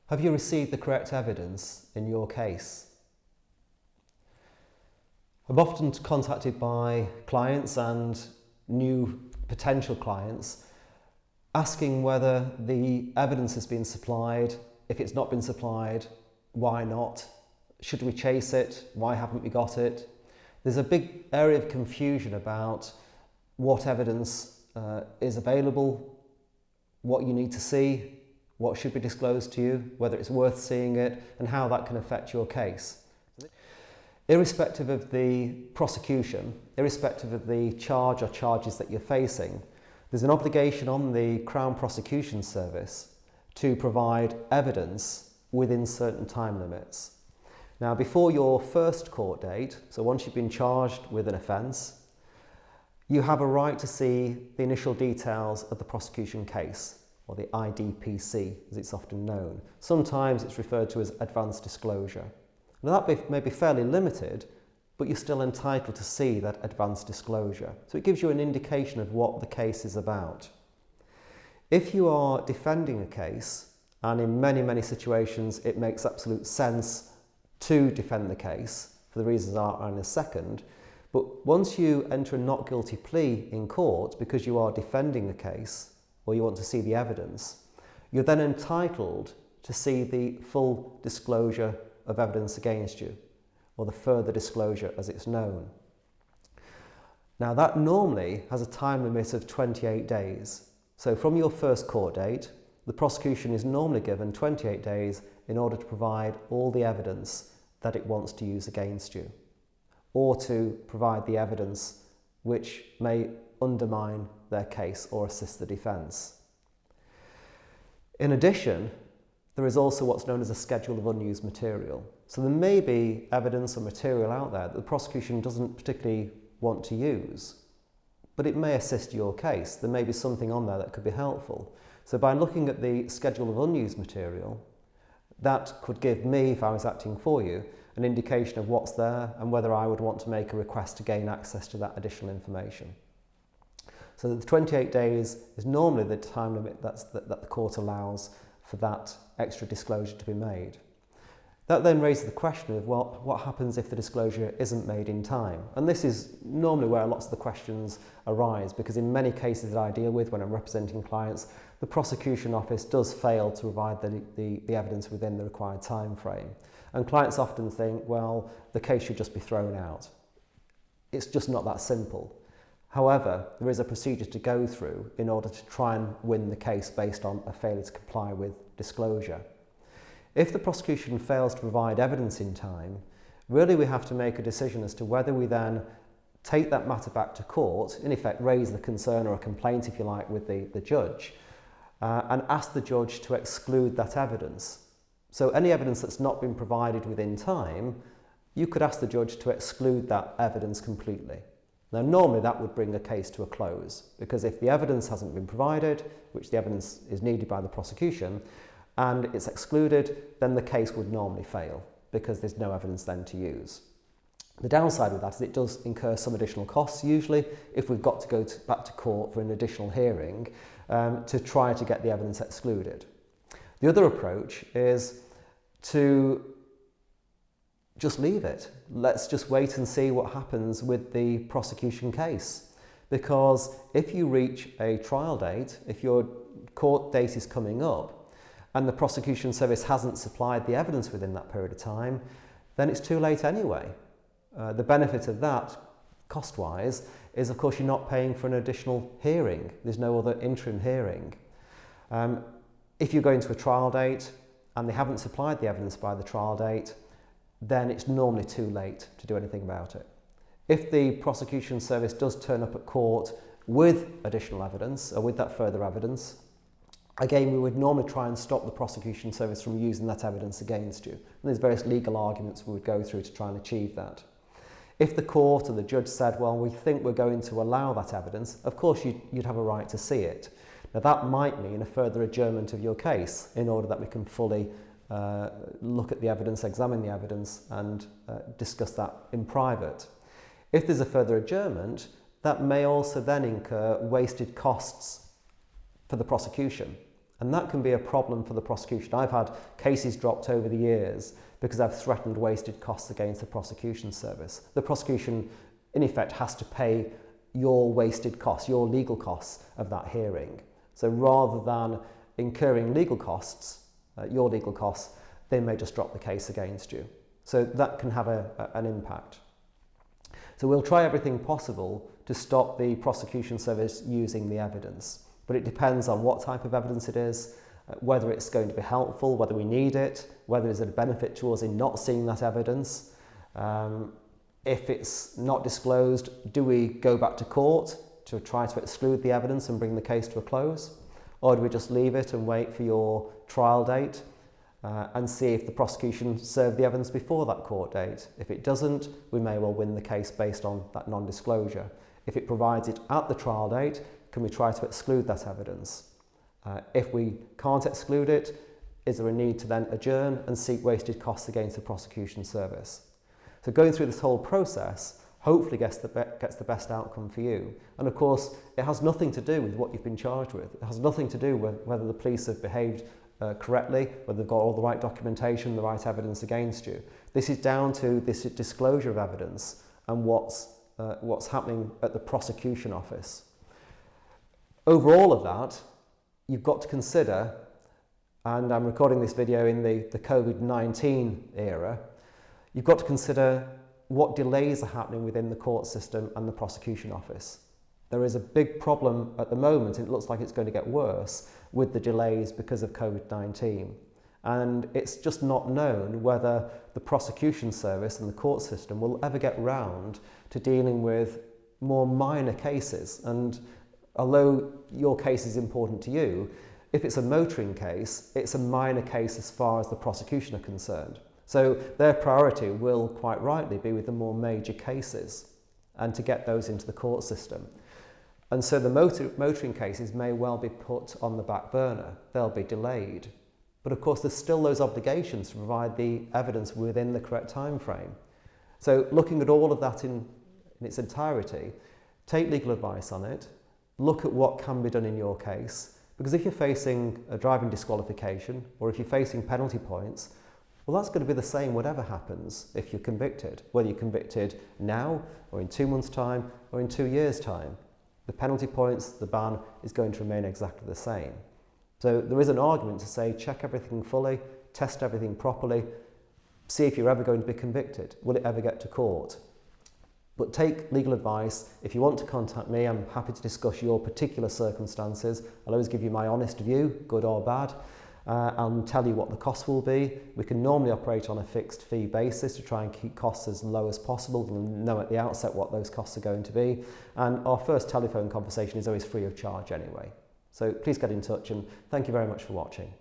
Have you received the correct evidence in your case? I'm often contacted by clients and new potential clients asking whether the evidence has been supplied. If it's not been supplied, why not? Should we chase it? Why haven't we got it? There's a big area of confusion about what evidence is available, what you need to see, what should be disclosed to you, whether it's worth seeing it, and how that can affect your case. Irrespective of the prosecution, irrespective of the charge or charges that you're facing, there's an obligation on the Crown Prosecution Service to provide evidence within certain time limits. Now, before your first court date, so once you've been charged with an offence, you have a right to see the initial details of the prosecution case, or the IDPC, as it's often known. Sometimes it's referred to as advance disclosure. Now that may be fairly limited, but you're still entitled to see that advance disclosure. So it gives you an indication of what the case is about. If you are defending a case, and in many, many situations it makes absolute sense to defend the case, for the reasons I'll outline in a second, but once you enter a not guilty plea in court because you are defending a case, or you want to see the evidence, you're then entitled to see the full disclosure of evidence against you, or the further disclosure as it's known. Now that normally has a time limit of 28 days. So from your first court date, the prosecution is normally given 28 days in order to provide all the evidence that it wants to use against you, or to provide the evidence which may undermine their case or assist the defence. In addition, there is also what's known as a schedule of unused material. So there may be evidence or material out there that the prosecution doesn't particularly want to use, but it may assist your case. There may be something on there that could be helpful. So by looking at the schedule of unused material, that could give me, if I was acting for you, an indication of what's there and whether I would want to make a request to gain access to that additional information. So the 28 days is normally the time limit that the court allows for that extra disclosure to be made. That then raises the question of, well, what happens if the disclosure isn't made in time? And this is normally where lots of the questions arise, because in many cases that I deal with when I'm representing clients, the prosecution office does fail to provide the evidence within the required time frame. And clients often think, well, the case should just be thrown out. It's just not that simple. However, there is a procedure to go through in order to try and win the case based on a failure to comply with disclosure. If the prosecution fails to provide evidence in time, really we have to make a decision as to whether we then take that matter back to court, in effect raise the concern or a complaint, if you like, with the judge, and ask the judge to exclude that evidence. So any evidence that's not been provided within time, you could ask the judge to exclude that evidence completely. Now normally that would bring a case to a close, because if the evidence hasn't been provided, which the evidence is needed by the prosecution, and it's excluded, then the case would normally fail, because there's no evidence then to use. The downside with that is it does incur some additional costs, usually, if we've got to go back to court for an additional hearing to try to get the evidence excluded. The other approach is to just leave it. Let's just wait and see what happens with the prosecution case. Because if you reach a trial date, if your court date is coming up and the prosecution service hasn't supplied the evidence within that period of time, then it's too late anyway. The benefit of that, cost-wise, is of course you're not paying for an additional hearing. There's no other interim hearing. If you go into a trial date and they haven't supplied the evidence by the trial date, then it's normally too late to do anything about it. If the prosecution service does turn up at court with additional evidence, or with that further evidence, again, we would normally try and stop the prosecution service from using that evidence against you. And there's various legal arguments we would go through to try and achieve that. If the court or the judge said, well, we think we're going to allow that evidence, of course you'd have a right to see it. Now that might mean a further adjournment of your case in order that we can fully look at the evidence, examine the evidence and discuss that in private. If there's a further adjournment, that may also then incur wasted costs for the prosecution. And that can be a problem for the prosecution. I've had cases dropped over the years because I've threatened wasted costs against the prosecution service. The prosecution, in effect, has to pay your wasted costs, your legal costs of that hearing. So rather than incurring legal costs, your legal costs, they may just drop the case against you. So that can have an impact. So we'll try everything possible to stop the prosecution service using the evidence. But it depends on what type of evidence it is, whether it's going to be helpful, whether we need it, whether there's a benefit to us in not seeing that evidence. If it's not disclosed, do we go back to court to try to exclude the evidence and bring the case to a close? Or do we just leave it and wait for your trial date and see if the prosecution served the evidence before that court date? If it doesn't, we may well win the case based on that non-disclosure. If it provides it at the trial date, can we try to exclude that evidence? If we can't exclude it, is there a need to then adjourn and seek wasted costs against the prosecution service? So going through this whole process hopefully gets the best outcome for you. And of course, it has nothing to do with what you've been charged with. It has nothing to do with whether the police have behaved correctly, whether they've got all the right documentation, the right evidence against you. This is down to this disclosure of evidence and what's happening at the prosecution office. Over all of that, you've got to consider, and I'm recording this video in the COVID-19 era, you've got to consider what delays are happening within the court system and the prosecution office. There is a big problem at the moment, and it looks like it's going to get worse with the delays because of COVID-19. And it's just not known whether the prosecution service and the court system will ever get round to dealing with more minor cases. And although your case is important to you, if it's a motoring case, it's a minor case as far as the prosecution are concerned. So their priority will quite rightly be with the more major cases and to get those into the court system. And so the motoring cases may well be put on the back burner. They'll be delayed. But of course, there's still those obligations to provide the evidence within the correct time frame. So looking at all of that in its entirety, take legal advice on it, look at what can be done in your case, because if you're facing a driving disqualification or if you're facing penalty points, well, that's going to be the same whatever happens if you're convicted, whether you're convicted now or in 2 months' time or in 2 years' time. The penalty points, the ban is going to remain exactly the same. So there is an argument to say check everything fully, test everything properly, see if you're ever going to be convicted. Will it ever get to court? But take legal advice. If you want to contact me, I'm happy to discuss your particular circumstances. I'll always give you my honest view, good or bad, and tell you what the costs will be. We can normally operate on a fixed fee basis to try and keep costs as low as possible and know at the outset what those costs are going to be. And our first telephone conversation is always free of charge anyway. So please get in touch, and thank you very much for watching.